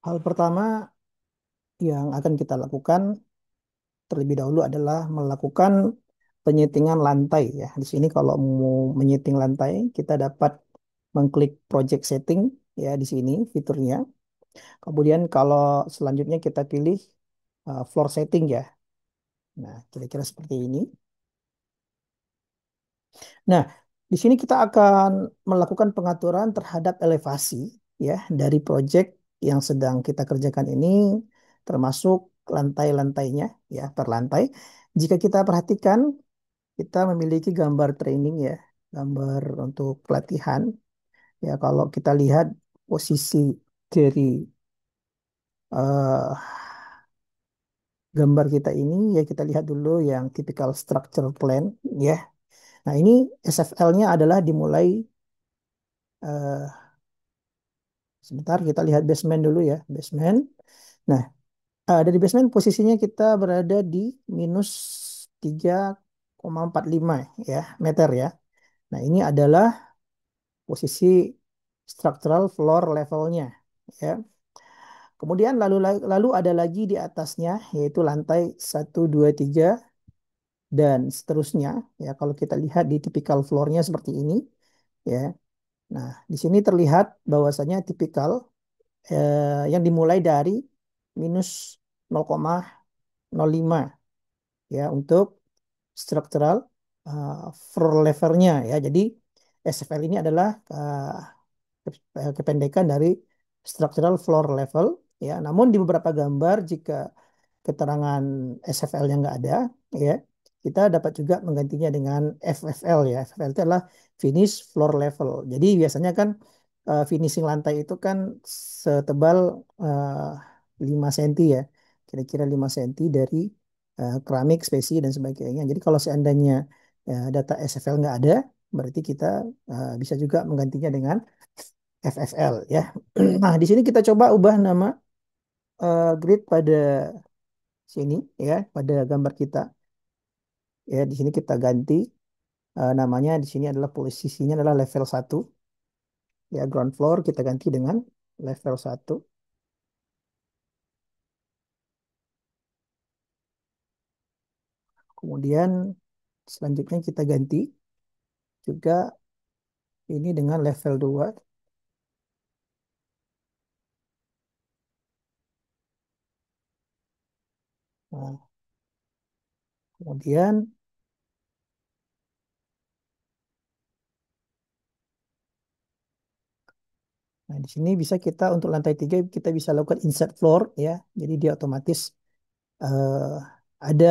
Hal pertama yang akan kita lakukan terlebih dahulu adalah melakukan penyetingan lantai ya. Di sini kalau mau menyeting lantai, kita dapat mengklik project setting ya di sini fiturnya. Kemudian kalau selanjutnya kita pilih floor setting ya. Nah, kira-kira seperti ini. Nah, di sini kita akan melakukan pengaturan terhadap elevasi ya dari project yang sedang kita kerjakan ini termasuk lantai-lantainya ya per lantai. Jika kita perhatikan, kita memiliki gambar training ya, gambar untuk pelatihan. Ya, kalau kita lihat posisi dari eh, gambar kita ini ya kita lihat dulu yang typical structure plan ya. Nah, ini SFL-nya adalah dimulai eh, sebentar kita lihat basement dulu ya, basement. Nah, dari basement posisinya kita berada di minus 3,45 ya meter ya. Nah, ini adalah posisi structural floor levelnya ya. Kemudian lalu ada lagi di atasnya yaitu lantai 1, 2, 3 dan seterusnya ya. Kalau kita lihat di typical floornya seperti ini ya. Nah, di sini terlihat bahwasanya tipikal yang dimulai dari minus 0,05 ya untuk structural uh, floor levelnya ya. Jadi SFL ini adalah kependekan dari structural floor level ya. Namun di beberapa gambar jika keterangan SFL-nya nggak ada ya, kita dapat juga menggantinya dengan FFL ya. FFL itu adalah finish floor level. Jadi biasanya kan finishing lantai itu kan setebal 5 cm ya. Kira-kira 5 cm dari keramik, spesi dan sebagainya. Jadi kalau seandainya data SFL nggak ada, berarti kita bisa juga menggantinya dengan FFL ya. Nah, di sini kita coba ubah nama grid pada sini ya, pada gambar kita. Ya, di sini kita ganti namanya di sini adalah posisinya adalah level 1. Ya, ground floor kita ganti dengan level 1. Kemudian selanjutnya kita ganti juga ini dengan level 2. Nah, kemudian nah di sini bisa kita untuk lantai 3 kita bisa lakukan insert floor ya. Jadi dia otomatis eh, ada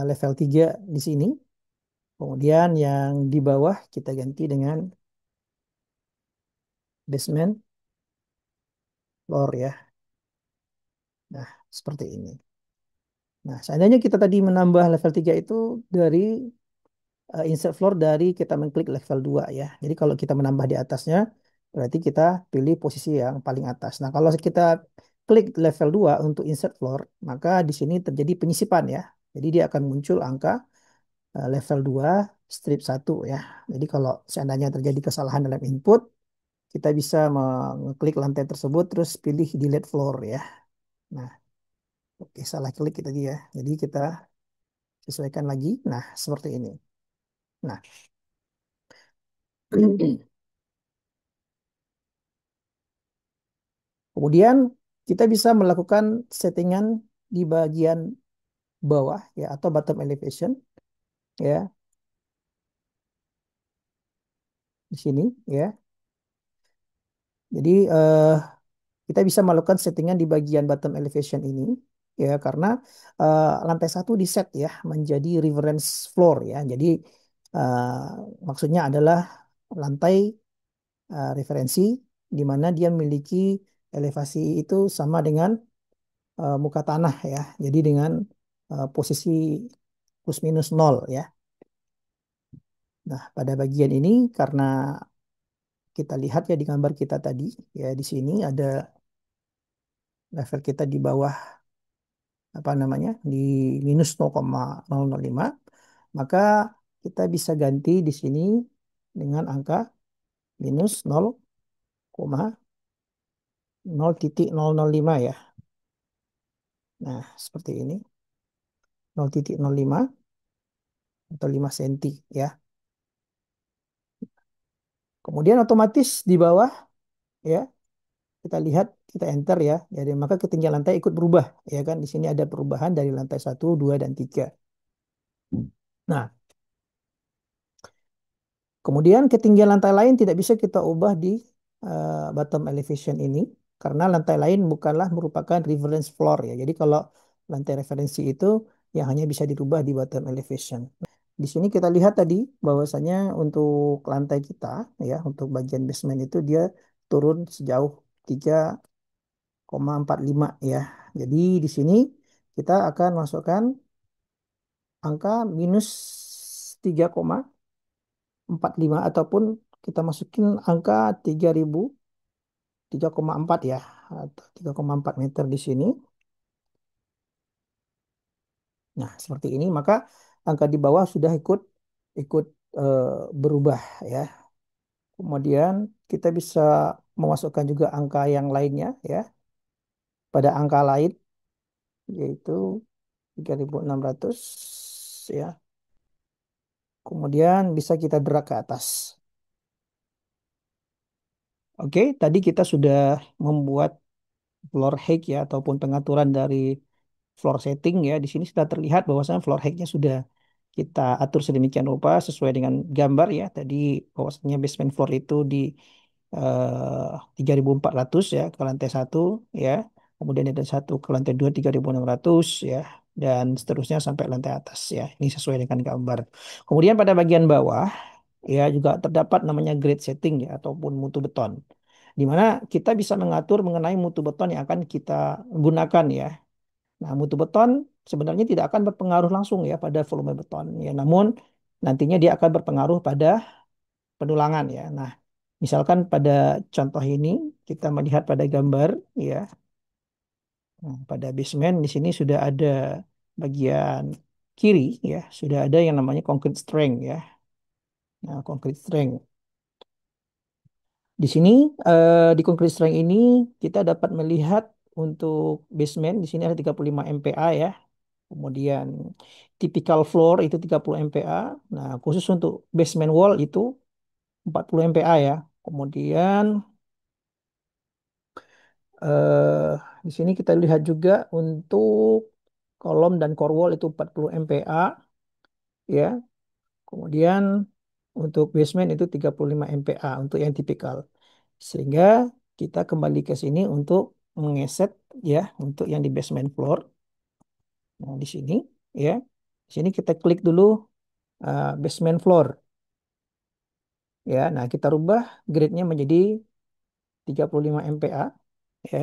level 3 di sini. Kemudian yang di bawah kita ganti dengan basement floor ya. Nah, seperti ini. Nah, seandainya kita tadi menambah level 3 itu dari insert floor dari kita mengklik level 2 ya. Jadi kalau kita menambah di atasnya, berarti kita pilih posisi yang paling atas. Nah, kalau kita klik level 2 untuk insert floor, maka di sini terjadi penyisipan ya. Jadi dia akan muncul angka level 2 strip 1 ya. Jadi kalau seandainya terjadi kesalahan dalam input, kita bisa mengklik lantai tersebut terus pilih delete floor ya. Nah, oke salah klik tadi ya. Jadi kita sesuaikan lagi. Nah, seperti ini. Nah, kemudian kita bisa melakukan settingan di bagian bawah ya atau bottom elevation ya di sini ya. Jadi kita bisa melakukan settingan di bagian bottom elevation ini ya karena lantai 1 di set ya menjadi reference floor ya. Jadi maksudnya adalah lantai referensi di mana dia memiliki elevasi itu sama dengan muka tanah ya. Jadi dengan posisi plus minus nol ya. Nah, pada bagian ini karena kita lihat ya di gambar kita tadi ya di sini ada level kita di bawah apa namanya di minus 0,005 maka kita bisa ganti di sini dengan angka minus 0,005 0,005 ya. Nah, seperti ini. 0,05 atau 5 senti ya. Kemudian otomatis di bawah ya, kita lihat, kita enter ya. Jadi maka ketinggian lantai ikut berubah ya kan. Di sini ada perubahan dari lantai 1, 2, dan 3. Nah, kemudian ketinggian lantai lain tidak bisa kita ubah di bottom elevation ini karena lantai lain bukanlah merupakan reference floor ya. Jadi kalau lantai referensi itu yang hanya bisa dirubah di bottom elevation. Di sini kita lihat tadi bahwasanya untuk lantai kita ya, untuk bagian basement itu dia turun sejauh 3,45 ya. Jadi di sini kita akan masukkan angka minus 3,45 ataupun kita masukin angka 3,4 ya, atau 3,4 meter di sini. Nah, seperti ini maka angka di bawah sudah ikut ikut eh, berubah ya. Kemudian kita bisa memasukkan juga angka yang lainnya ya pada angka lain yaitu 3.600 ya. Kemudian bisa kita drag ke atas. Oke, tadi kita sudah membuat floor height ya ataupun pengaturan dari floor setting ya. Di sini sudah terlihat bahwasanya floor height-nya sudah kita atur sedemikian rupa sesuai dengan gambar ya. Tadi bahwasanya basement floor itu di 3.400 ya ke lantai 1 ya. Kemudian ada satu ke lantai 2 3.600 ya, dan seterusnya sampai lantai atas ya. Ini sesuai dengan gambar. Kemudian pada bagian bawah ya juga terdapat namanya grade setting ya ataupun mutu beton. Di mana kita bisa mengatur mengenai mutu beton yang akan kita gunakan ya. Nah, mutu beton sebenarnya tidak akan berpengaruh langsung ya pada volume beton ya, namun nantinya dia akan berpengaruh pada pendulangan ya. Nah, misalkan pada contoh ini kita melihat pada gambar ya. Nah, pada basement di sini sudah ada bagian kiri ya, sudah ada yang namanya concrete strength ya. Nah, concrete strength. Di sini di concrete strength ini kita dapat melihat untuk basement di sini ada 35 MPa ya. Kemudian typical floor itu 30 MPa. Nah, khusus untuk basement wall itu 40 MPa ya. Kemudian eh, di sini kita lihat juga untuk kolom dan core wall itu 40 MPa ya. Kemudian untuk basement itu 35 MPa untuk yang tipikal. Sehingga kita kembali ke sini untuk mengeset ya untuk yang di basement floor. Nah, di sini ya. Di sini kita klik dulu basement floor. Ya, nah kita rubah grade-nya menjadi 35 MPa ya.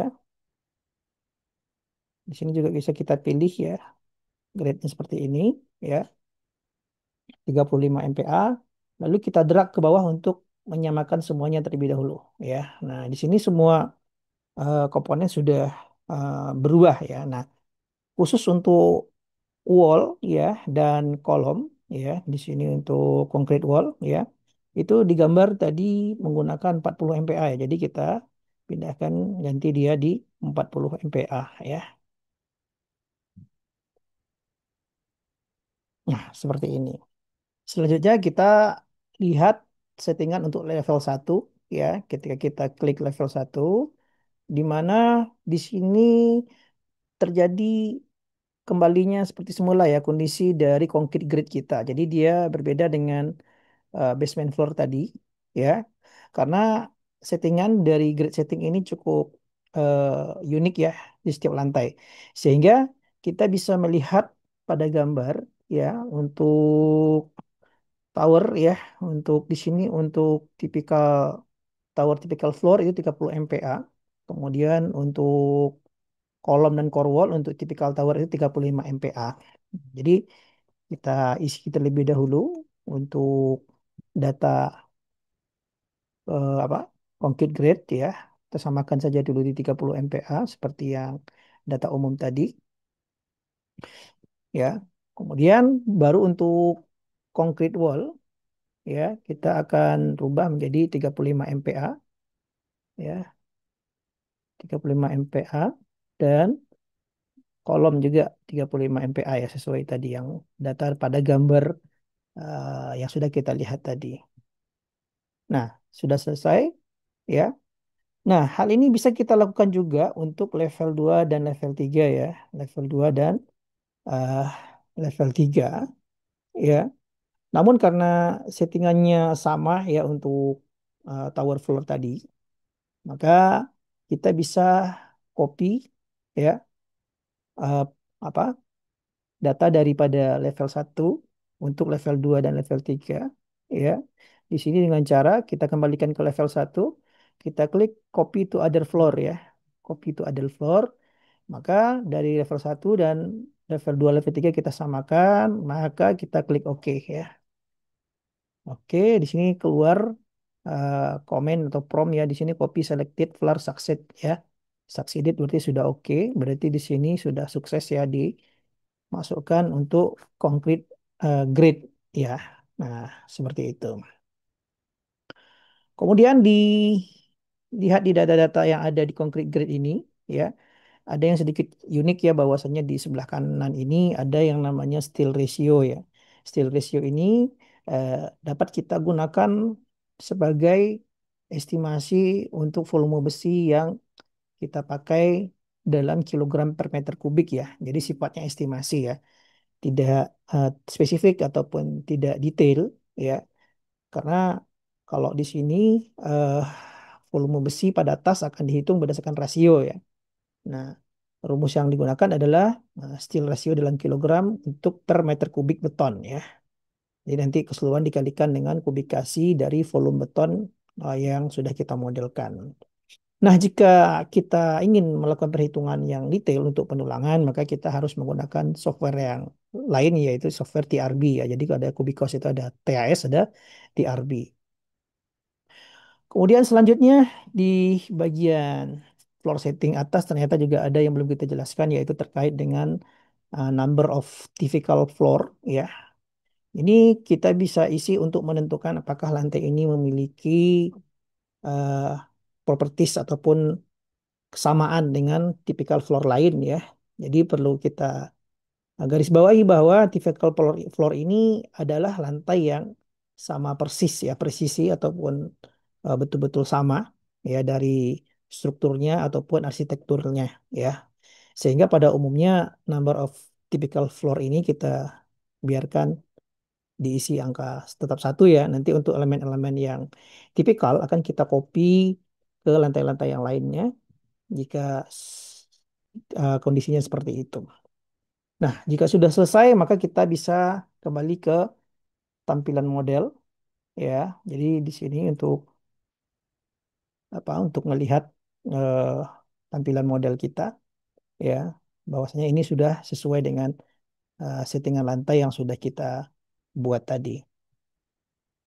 Di sini juga bisa kita pilih ya grade-nya seperti ini ya, 35 MPa. Lalu kita drag ke bawah untuk menyamakan semuanya terlebih dahulu ya. Nah, di sini semua komponen sudah berubah ya. Nah, khusus untuk wall ya dan kolom ya, di sini untuk concrete wall ya. Itu digambar tadi menggunakan 40 MPa ya. Jadi kita pindahkan ganti dia di 40 MPa ya. Nah, seperti ini. Selanjutnya kita lihat settingan untuk level 1 ya. Ketika kita klik level 1 di mana di sini terjadi kembalinya seperti semula ya kondisi dari concrete grid kita. Jadi dia berbeda dengan basement floor tadi ya. Karena settingan dari grid setting ini cukup unik ya di setiap lantai. Sehingga kita bisa melihat pada gambar ya untuk tower ya, untuk di sini untuk tipikal tower tipikal floor itu 30 MPa. Kemudian untuk kolom dan core wall untuk tipikal tower itu 35 MPa. Jadi kita isi terlebih dahulu untuk data apa concrete grade ya. Kita samakan saja dulu di 30 MPa seperti yang data umum tadi ya. Kemudian baru untuk concrete wall ya kita akan rubah menjadi 35 MPa ya. 35 MPa, dan kolom juga 35 MPa ya, sesuai tadi yang data pada gambar yang sudah kita lihat tadi. Nah, sudah selesai ya. Nah, hal ini bisa kita lakukan juga untuk level 2 dan level 3 ya. Level 2 dan eh, level 3 ya. Namun karena settingannya sama ya untuk tower floor tadi, maka kita bisa copy ya, eh, apa, data daripada level 1 untuk level 2 dan level 3 ya. Di sini dengan cara kita kembalikan ke level 1, kita klik copy to other floor ya. Copy to other floor, maka dari level 1 dan level 2 level 3 kita samakan, maka kita klik OK ya. Oke, di sini keluar komen atau prompt ya. Di sini copy selected floor succeed ya. Succeeded berarti sudah oke. Berarti di sini sudah sukses ya dimasukkan untuk concrete grade ya. Nah, seperti itu. Kemudian dilihat di data-data yang ada di concrete grade ini ya. Ada yang sedikit unik ya, bahwasannya di sebelah kanan ini ada yang namanya steel ratio ya. Steel ratio ini eh, dapat kita gunakan sebagai estimasi untuk volume besi yang kita pakai dalam kilogram per meter kubik ya. Jadi sifatnya estimasi ya, tidak spesifik ataupun tidak detail ya. Karena kalau di sini eh, volume besi pada tas akan dihitung berdasarkan rasio ya. Nah, rumus yang digunakan adalah steel ratio dalam kilogram untuk per meter kubik beton ya. Jadi nanti keseluruhan dikalikan dengan kubikasi dari volume beton yang sudah kita modelkan. Nah, jika kita ingin melakukan perhitungan yang detail untuk penulangan, maka kita harus menggunakan software yang lain, yaitu software TRB ya. Jadi ada Kubikos itu ada TAS, ada TRB. Kemudian selanjutnya di bagian floor setting atas ternyata juga ada yang belum kita jelaskan, yaitu terkait dengan number of typical floor ya. Ini kita bisa isi untuk menentukan apakah lantai ini memiliki uh, properties ataupun kesamaan dengan typical floor lain ya. Jadi perlu kita garis bawahi bahwa typical floor ini adalah lantai yang sama persis ya, presisi ataupun betul-betul sama ya dari strukturnya ataupun arsitekturnya ya. Sehingga pada umumnya number of typical floor ini kita biarkan diisi angka tetap satu ya. Nanti untuk elemen-elemen yang tipikal akan kita copy ke lantai-lantai yang lainnya jika kondisinya seperti itu. Nah, jika sudah selesai maka kita bisa kembali ke tampilan model ya. Jadi di sini untuk apa? Untuk melihat eh, tampilan model kita ya, bahwasanya ini sudah sesuai dengan settingan lantai yang sudah kita buat tadi.